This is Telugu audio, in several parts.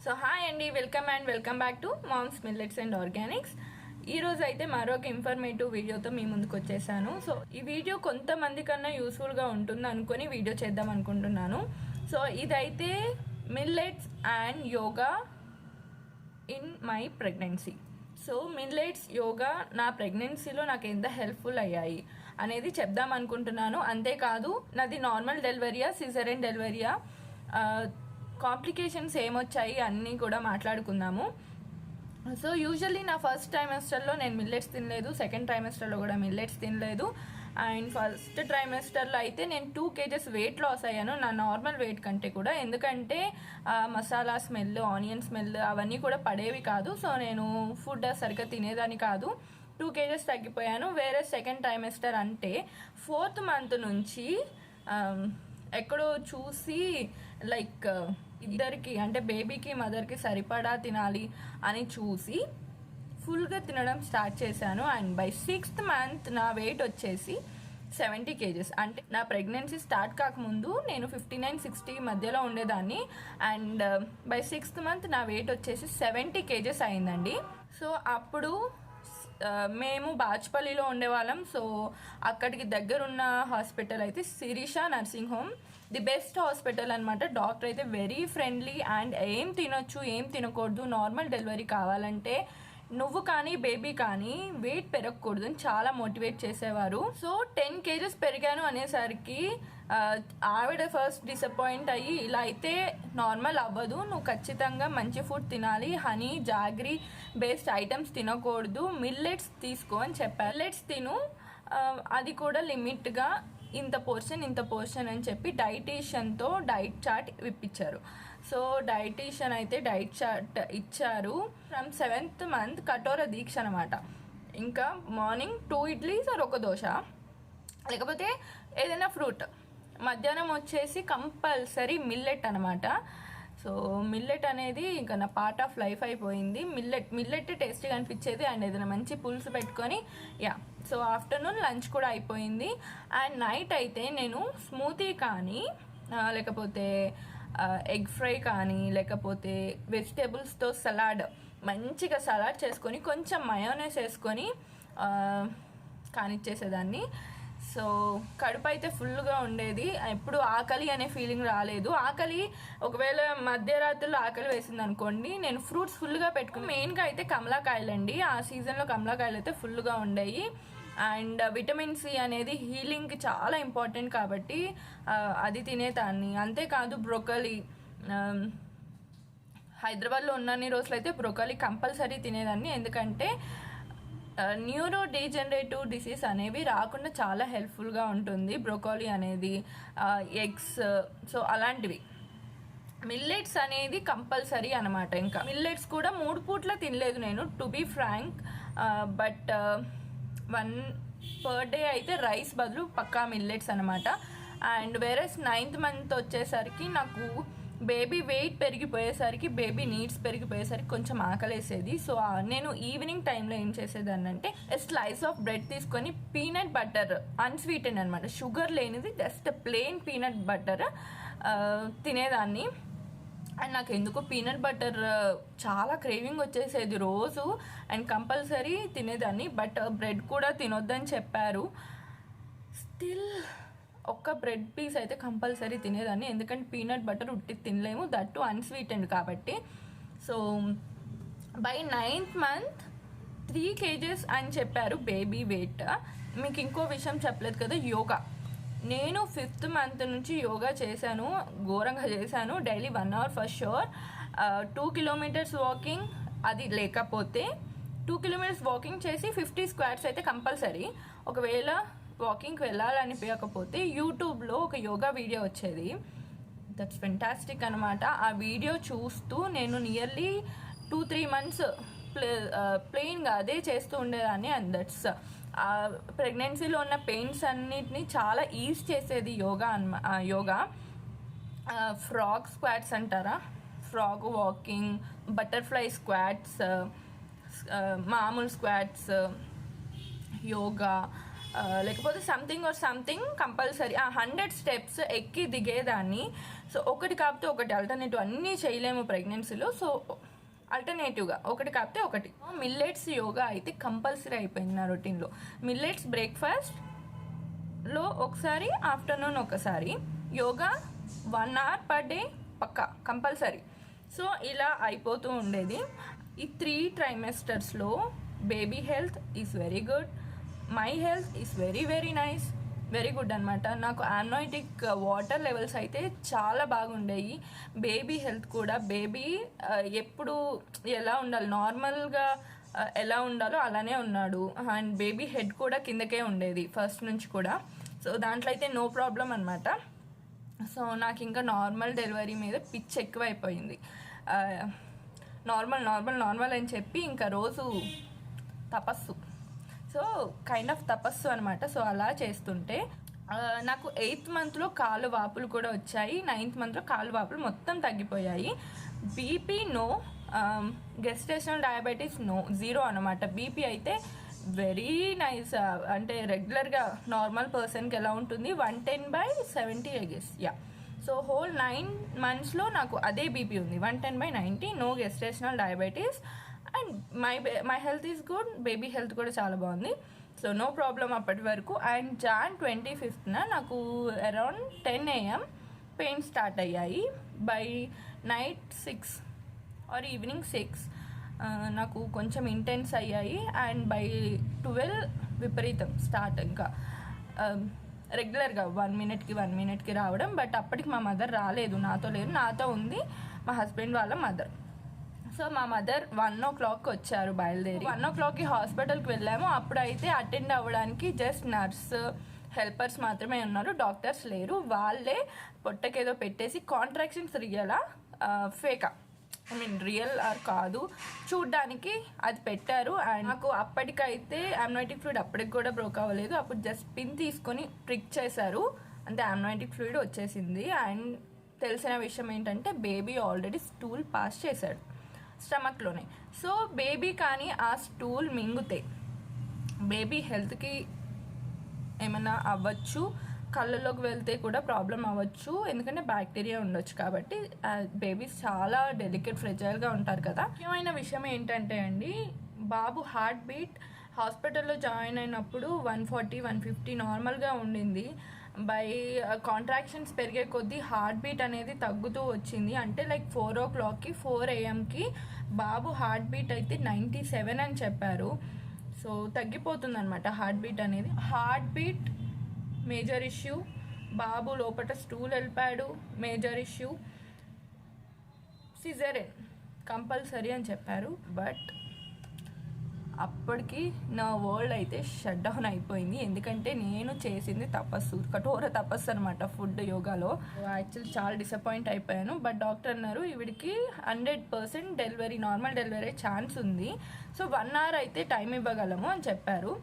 సో హాయ్ అండి, welcome back to moms millets and organics. ఈ రోజు అయితే మరొక ఇన్ఫర్మేటివ్ వీడియోతో మీ ముందుకు వచ్చేసాను. సో ఈ వీడియో కొంతమంది కన్నా యూస్ఫుల్గా ఉంటుంది అనుకొని వీడియో చేద్దాం అనుకుంటున్నాను. సో ఇదైతే millets and yoga in my pregnancy. So millets yoga నా ప్రెగ్నెన్సీలో నాకు ఎంత హెల్ప్ఫుల్ అయ్యాయి అనేది చెప్దాం అనుకుంటున్నాను. అంతేకాదు నాది నార్మల్ డెలివరీయా, సిజేరియన్ డెలివరీయా, కాంప్లికేషన్స్ ఏమొచ్చాయి అన్నీ కూడా మాట్లాడుకుందాము. సో యూజువల్లీ నా ఫస్ట్ ట్రైమెస్టర్లో నేను మిల్లెట్స్ తినలేదు, సెకండ్ ట్రైమెస్టర్లో కూడా మిల్లెట్స్ తినలేదు. అండ్ ఫస్ట్ ట్రైమెస్టర్లో అయితే నేను 2 kgs వెయిట్ లాస్ అయ్యాను నా నార్మల్ వెయిట్ కంటే కూడా. ఎందుకంటే మసాలా స్మెల్, ఆనియన్ స్మెల్ అవన్నీ కూడా పడేవి కాదు. సో నేను ఫుడ్ సరిగ్గా తినేదాన్ని కాదు. 2 kgs తగ్గిపోయాను. వేరే సెకండ్ ట్రైమెస్టర్ అంటే 4th month నుంచి ఎక్కడో చూసి లైక్ ఇద్దరికి అంటే బేబీకి మదర్కి సరిపడా తినాలి అని చూసి ఫుల్గా తినడం స్టార్ట్ చేశాను. అండ్ బై 6th month నా వెయిట్ వచ్చేసి 70 kgs. అంటే నా ప్రెగ్నెన్సీ స్టార్ట్ కాకముందు నేను 59-60 మధ్యలో ఉండేదాన్ని. అండ్ బై 6th month నా వెయిట్ వచ్చేసి 70 kgs అయిందండి. సో అప్పుడు మేము బాచ్పల్లిలో ఉండేవాళ్ళం. సో అక్కడికి దగ్గరున్న హాస్పిటల్ అయితే Sirisha nursing home, the best hospital అనమాట. డాక్టర్ అయితే వెరీ ఫ్రెండ్లీ అండ్ ఏం తినొచ్చు ఏం తినకూడదు, నార్మల్ డెలివరీ కావాలంటే నువ్వు కానీ బేబీ కానీ వెయిట్ పెరగకూడదు అని చాలా మోటివేట్ చేసేవారు. సో 10 kgs పెరిగాను అనేసరికి ఆవిడ ఫస్ట్ డిసప్పాయింట్ అయ్యి, ఇలా అయితే నార్మల్ అవ్వదు, నువ్వు ఖచ్చితంగా మంచి ఫుడ్ తినాలి, హనీ జాగ్రీ బేస్డ్ ఐటమ్స్ తినకూడదు, మిల్లెట్స్ తీసుకో అని చెప్పారు. మిల్లెట్స్ తిను, అది కూడా లిమిట్గా ఇంత పోర్షన్ అని చెప్పి డైటీషియన్తో డైట్ చార్ట్ ఇప్పించారు. సో డైటీషియన్ అయితే డైట్ చార్ట్ ఇచ్చారు. ఫ్రమ్ 7th month కఠోర దీక్ష అనమాట. ఇంకా మార్నింగ్ 2 idlis ఆర్ ఒక దోశ, లేకపోతే ఏదైనా ఫ్రూట్. మధ్యాహ్నం వచ్చేసి కంపల్సరీ మిల్లెట్ అనమాట. సో మిల్లెట్ అనేది ఇంకా నా పార్ట్ ఆఫ్ లైఫ్ అయిపోయింది. మిల్లెట్ టేస్టీగా అనిపించేది. అండ్ ఏదైనా మంచి పులుసు పెట్టుకొని సో ఆఫ్టర్నూన్ లంచ్ కూడా అయిపోయింది. అండ్ నైట్ అయితే నేను స్మూతీ కానీ లేకపోతే ఎగ్ ఫ్రై కానీ లేకపోతే వెజిటేబుల్స్తో సలాడ్, మంచిగా సలాడ్ చేసుకొని కొంచెం మయోనైస్ వేసుకొని కానిచ్చేసేదాన్ని. సో కడుపు అయితే ఫుల్గా ఉండేది. ఎప్పుడు ఆకలి అనే ఫీలింగ్ రాలేదు. ఆకలి ఒకవేళ మధ్యరాత్రులు ఆకలి వేసింది అనుకోండి, నేను ఫ్రూట్స్ ఫుల్గా పెట్టుకుని, మెయిన్గా అయితే కమలాకాయలండి. ఆ సీజన్లో కమలాకాయలు అయితే ఫుల్గా ఉండేవి. అండ్ విటమిన్ సి అనేది హీలింగ్కి చాలా ఇంపార్టెంట్ కాబట్టి అది తినేదాన్ని. అంతేకాదు బ్రోకలీ, హైదరాబాద్లో ఉన్నన్ని రోజులు అయితే బ్రోకలీ కంపల్సరీ తినేదాన్ని. ఎందుకంటే న్యూరో డీజనరేటివ్ డిసీజ్ అనేవి రాకుండా చాలా హెల్ప్ఫుల్గా ఉంటుంది బ్రోకలీ అనేది, ఎగ్స్. సో అలాంటివి. మిల్లెట్స్ అనేది కంపల్సరీ అనమాట. ఇంకా మిల్లెట్స్ కూడా 3 పూట్ల తినలేదు నేను, to be frank. But 1 per day అయితే రైస్ బదులు పక్కా మిల్లెట్స్ అనమాట. అండ్ వేరే 9th month వచ్చేసరికి నాకు బేబీ వెయిట్ పెరిగిపోయేసరికి, బేబీ నీడ్స్ పెరిగిపోయేసరికి కొంచెం ఆకలేసేది. సో నేను ఈవినింగ్ టైంలో ఏం చేసేదాన్ని అంటే స్లైస్ ఆఫ్ బ్రెడ్ తీసుకొని పీనట్ బటర్, అన్స్వీటెన్ అనమాట, షుగర్ లేనిది, జస్ట్ ప్లెయిన్ పీనట్ బటర్ తినేదాన్ని. అండ్ నాకు ఎందుకో పీనట్ బటర్ చాలా క్రేవింగ్ వచ్చేసేది రోజు. అండ్ కంపల్సరీ తినేదాన్ని. బట్ బ్రెడ్ కూడా తినొద్దని చెప్పారు. స్టిల్ ఒక్క బ్రెడ్ పీస్ అయితే కంపల్సరీ తినేదాన్ని. ఎందుకంటే పీనట్ బటర్ ఉట్టి తినలేము, దట్టు అన్స్వీటెండ్ కాబట్టి. So by 9th month 3 kgs అని చెప్పారు బేబీ వెయిట్. మీకు ఇంకో విషయం చెప్పలేదు కదా, యోగా. నేను 5th month నుంచి యోగా చేశాను, ఘోరంగా చేశాను. Daily 1 hour for sure. 2 kilometers walking, అది లేకపోతే 2 kilometers వాకింగ్ చేసి 50 squats అయితే కంపల్సరీ. ఒకవేళ వాకింగ్కి వెళ్ళాలనిపించకపోతే యూట్యూబ్లో ఒక యోగా వీడియో వచ్చేది, దట్స్ ఫెంటాస్టిక్ అనమాట. ఆ వీడియో చూస్తూ నేను నియర్లీ 2-3 months ప్లెయిన్గా అదే చేస్తూ ఉండేదాన్ని. అండ్ దట్స్ ప్రెగ్నెన్సీలో ఉన్న పెయిన్స్ అన్నిటిని చాలా ఈజ్ చేసేది యోగా. ఫ్రాగ్ స్క్వాట్స్ అంటారా, ఫ్రాగ్ వాకింగ్, బటర్ఫ్లై స్క్వాట్స్, మామూలు స్క్వాట్స్, యోగా, లేకపోతే సంథింగ్ కంపల్సరీ 100 steps ఎక్కి దిగేదాన్ని. సో ఒకటి కాకపోతే ఒకటి ఆల్టర్నేటివ్ అన్నీ చేయలేము ప్రెగ్నెన్సీలో. సో ఆల్టర్నేటివ్గా ఒకటి కాకపోతే ఒకటి. మిల్లెట్స్ యోగా అయితే కంపల్సరీ అయిపోయింది నా రొటీన్లో. మిల్లెట్స్ బ్రేక్ఫాస్ట్లో ఒకసారి, ఆఫ్టర్నూన్ ఒకసారి, యోగా 1 hour పర్ డే పక్కా కంపల్సరీ. సో ఇలా అయిపోతూ ఉండేది. ఈ 3 trimestersలో baby health is very good, my health is very very nice, very good అనమాట. నాకు అమ్నోటిక్ వాటర్ లెవెల్స్ అయితే చాలా బాగుండేవి. బేబీ హెల్త్ కూడా, బేబీ ఎప్పుడు ఎలా ఉండాలి, నార్మల్గా ఎలా ఉండాలో అలానే ఉన్నాడు. అండ్ బేబీ హెడ్ కూడా కిందకే ఉండేది ఫస్ట్ నుంచి కూడా. సో దాంట్లో అయితే నో ప్రాబ్లం అనమాట. సో నాకు ఇంకా నార్మల్ డెలివరీ మీద పిచ్చి ఎక్కువైపోయింది. నార్మల్ అని చెప్పి ఇంకా రోజు తపస్సు, సో కైండ్ ఆఫ్ తపస్సు అనమాట. సో అలా చేస్తుంటే నాకు 8th monthలో కాలు వాపులు కూడా వచ్చాయి, 9th monthలో కాలు వాపులు మొత్తం తగ్గిపోయాయి. BP no, gestational diabetes no, 0 అనమాట. బీపీ అయితే వెరీ నైస్, అంటే రెగ్యులర్గా నార్మల్ పర్సన్కి ఎలా ఉంటుంది 110/70 I guess, yeah. So whole 9 monthsలో నాకు అదే బీపీ ఉంది, 110/90, no gestational diabetes. And my health is good, baby health కూడా చాలా బాగుంది. సో నో ప్రాబ్లం అప్పటి వరకు. అండ్ Jan 25th నాకు అరౌండ్ 10 AM పెయిన్ స్టార్ట్ అయ్యాయి. బై నైట్ 6 ఆర్ ఈవినింగ్ 6 నాకు కొంచెం ఇంటెన్స్ అయ్యాయి. అండ్ బై 12 విపరీతం స్టార్ట్. ఇంకా రెగ్యులర్గా 1 minute రావడం. బట్ అప్పటికి మా మదర్ రాలేదు, నాతో లేరు, నాతో ఉంది మా హస్బెండ్ వాళ్ళ మదర్. సో మా మదర్ 1 o'clock వచ్చారు బయలుదేరి. 1 o'clockకి హాస్పిటల్కి వెళ్ళాము. అప్పుడైతే అటెండ్ అవ్వడానికి జస్ట్ నర్స్, హెల్పర్స్ మాత్రమే ఉన్నారు, డాక్టర్స్ లేరు. వాళ్ళే పొట్టకేదో పెట్టేసి కాంట్రాక్షన్స్ రియలా ఫేకా, ఐ మీన్ రియల్ ఆర్ కాదు చూడ్డానికి అది పెట్టారు. అండ్ నాకు అప్పటికైతే అమ్నోటిక్ ఫ్లూయిడ్ అప్పటికి కూడా బ్రోక్ అవ్వలేదు. అప్పుడు జస్ట్ పిన్ తీసుకొని ప్రిక్ చేశారు, అంటే అమ్నోటిక్ ఫ్లూయిడ్ వచ్చేసింది. అండ్ తెలిసిన విషయం ఏంటంటే బేబీ ఆల్రెడీ స్టూల్ పాస్ చేశాడు స్టమక్లోనే. సో బేబీ కానీ ఆ స్టూల్ మింగుతే బేబీ హెల్త్కి ఏమైనా అవ్వచ్చు, కళ్ళలోకి వెళ్తే కూడా ప్రాబ్లం అవ్వచ్చు, ఎందుకంటే బ్యాక్టీరియా ఉండొచ్చు. కాబట్టి బేబీస్ చాలా డెలికేట్, ఫ్రెజైల్గా ఉంటారు కదా. ముఖ్యమైన విషయం ఏంటంటే అండి, బాబు హార్ట్ బీట్ హాస్పిటల్లో జాయిన్ అయినప్పుడు 140, 150 నార్మల్గా ఉండింది. బై కాంట్రాక్షన్స్ పెరిగే కొద్దీ హార్ట్ బీట్ అనేది తగ్గుతూ వచ్చింది. అంటే లైక్ 4 o'clockకి 4 AMకి బాబు హార్ట్ బీట్ అయితే 97 అని చెప్పారు. సో తగ్గిపోతుంది అనమాట హార్ట్ బీట్ అనేది. హార్ట్ బీట్ మేజర్ ఇష్యూ, బాబు లోపల స్టూల్ వెళ్ళిపోయాడు మేజర్ ఇష్యూ, సిజేరియన్ కంపల్సరీ అని చెప్పారు. బట్ అప్పటికి నా వరల్డ్ అయితే షట్ డౌన్ అయిపోయింది. ఎందుకంటే నేను చేసింది తపస్సు, కఠోర తపస్సు అనమాట ఫుడ్ యోగాలో. యాక్చువల్లీ చాలా డిసప్పాయింట్ అయిపోయాను. బట్ డాక్టర్ అన్నారు ఈవిడికి 100% డెలివరీ, నార్మల్ డెలివరీ ఛాన్స్ ఉంది. సో 1 hour అయితే టైం ఇవ్వగలము అని చెప్పారు.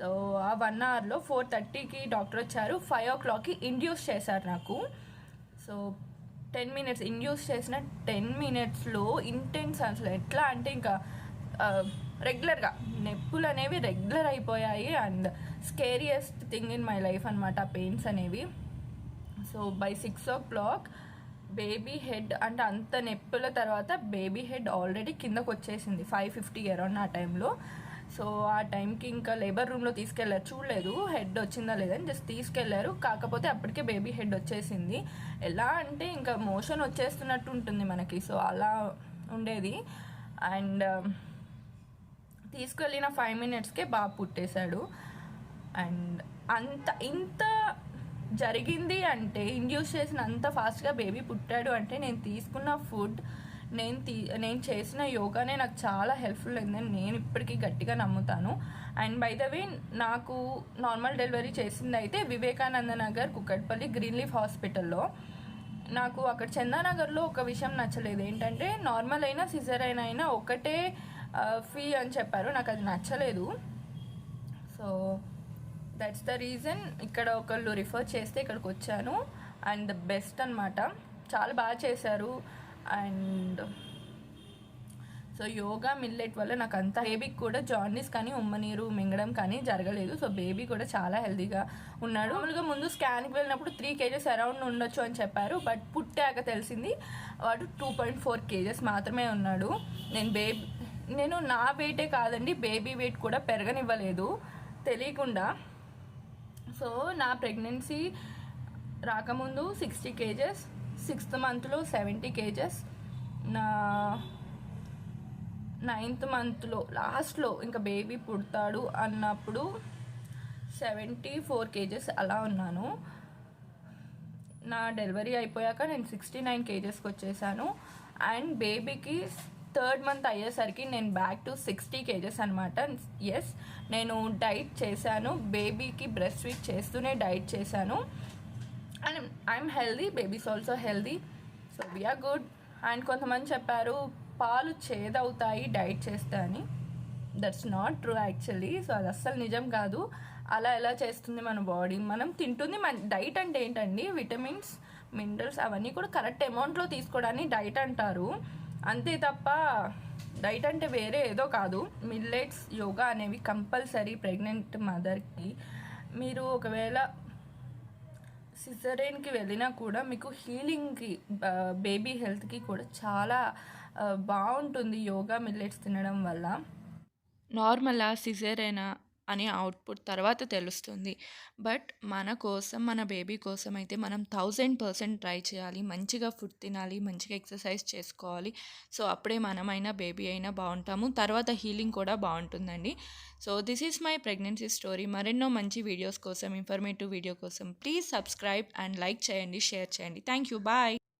సో ఆ 1 hourలో 4:30కి డాక్టర్ వచ్చారు, 5 o'clockకి ఇండ్యూస్ చేశారు నాకు. సో 10 minutes ఇండ్యూస్ చేసిన 10 minutesలో ఇంటెన్స్, అసలు ఎట్లా అంటే ఇంకా రెగ్యులర్గా నొప్పులు అనేవి రెగ్యులర్ అయిపోయాయి. And scariest thing in my life అనమాట పెయిన్స్ అనేవి. So by 6 o'clock baby head, అంటే అంత నొప్పుల తర్వాత బేబీ హెడ్ ఆల్రెడీ కిందకు వచ్చేసింది 5:50 అరౌండ్ ఆ టైంలో. సో ఆ టైంకి ఇంకా లేబర్ రూమ్లో తీసుకెళ్ళారు, చూడలేదు హెడ్ వచ్చిందా లేదని, జస్ట్ తీసుకెళ్లారు. కాకపోతే అప్పటికే బేబీ హెడ్ వచ్చేసింది. ఎలా అంటే ఇంకా మోషన్ వచ్చేస్తున్నట్టు ఉంటుంది మనకి, సో అలా ఉండేది. అండ్ తీసుకెళ్ళిన 5 minutesకే బాబు పుట్టేశాడు. అండ్ ఇంత జరిగింది అంటే, ఇండ్యూస్ చేసిన అంత ఫాస్ట్గా బేబీ పుట్టాడు అంటే నేను తీసుకున్న ఫుడ్, నేను చేసిన యోగానే నాకు చాలా హెల్ప్ఫుల్ అయిందని నేను ఇప్పటికీ గట్టిగా నమ్ముతాను. అండ్ బై ద వే నాకు నార్మల్ డెలివరీ చేసింది అయితే వివేకానంద నగర్, కుక్కట్పల్లి, గ్రీన్ లీఫ్ హాస్పిటల్లో. నాకు అక్కడ చందానగర్లో ఒక విషయం నచ్చలేదు, ఏంటంటే నార్మల్ అయినా సిజరైన్ అయినా ఒకటే ఫీ అని చెప్పారు. నాకు అది నచ్చలేదు. సో దట్స్ ద రీజన్ ఇక్కడ ఒకళ్ళు రిఫర్ చేస్తే ఇక్కడికి వచ్చాను. అండ్ ద బెస్ట్ అనమాట, చాలా బాగా చేశారు. అండ్ సో యోగా మిల్లెట్ వల్ల నాకు అంత బేబీకి కూడా జాండీస్ కానీ ఉమ్మనీరు మింగడం కానీ జరగలేదు. సో బేబీ కూడా చాలా హెల్తీగా ఉన్నాడు. మామూలుగా ముందు స్కాన్కి వెళ్ళినప్పుడు 3 kgs అరౌండ్ ఉండొచ్చు అని చెప్పారు. బట్ పుట్టాక తెలిసింది వాడు 2.4 kgs మాత్రమే ఉన్నాడు. నేను నా వెయిటే కాదండి, బేబీ వెయిట్ కూడా పెరగనివ్వలేదు తెలియకుండా. సో నా ప్రెగ్నెన్సీ రాకముందు 60 kgs, 6th monthలో 70 kgs, నా 9th monthలో లాస్ట్లో ఇంకా బేబీ పుడతాడు అన్నప్పుడు 74 kgs అలా ఉన్నాను. నా డెలివరీ అయిపోయాక నేను 69 kgsకి వచ్చేసాను. అండ్ బేబీకి 3rd month అయ్యేసరికి నేను బ్యాక్ టు 60 kgs అనమాట. ఎస్, నేను డైట్ చేశాను, బేబీకి బ్రెస్ట్ ఫీడ్ చేస్తూనే డైట్ చేశాను. And I'm healthy, babies also healthy, so we're good. And కొంతమంది చెప్పారు పాలు చేదవుతాయి డైట్ చేస్తే అని. That's not true actually. So అది అస్సలు నిజం కాదు. అలా ఎలా చేస్తుంది మన బాడీ, మనం తింటుంది. మన డైట్ అంటే ఏంటండి, విటమిన్స్, మినరల్స్ అవన్నీ కూడా కరెక్ట్ అమౌంట్లో తీసుకోవడాన్ని డైట్ అంటారు. అంతే తప్ప డైట్ అంటే వేరే ఏదో కాదు. మిల్లెట్స్, యోగా అనేవి కంపల్సరీ ప్రెగ్నెంట్ మదర్కి. మీరు ఒకవేళ సిజరేన్కి వెళ్ళినా కూడా మీకు హీలింగ్కి, బేబీ హెల్త్కి కూడా చాలా బాగుంటుంది యోగా మిల్లెట్స్ తినడం వల్ల. నార్మల్గా సిజరేనా అనే అవుట్పుట్ తర్వాత తెలుస్తుంది. బట్ మన కోసం, మన బేబీ కోసం అయితే మనం 1000% ట్రై చేయాలి. మంచిగా ఫుడ్ తినాలి, మంచిగా ఎక్సర్సైజ్ చేసుకోవాలి. సో అప్పుడే మనమైనా బేబీ అయినా బాగుంటాము. తర్వాత హీలింగ్ కూడా బాగుంటుందండి. So this is my pregnancy story. మరెన్నో మంచి వీడియోస్ కోసం, ఇన్ఫర్మేటివ్ వీడియో కోసం ప్లీజ్ సబ్స్క్రైబ్ అండ్ లైక్ చేయండి, షేర్ చేయండి. Thank you, bye.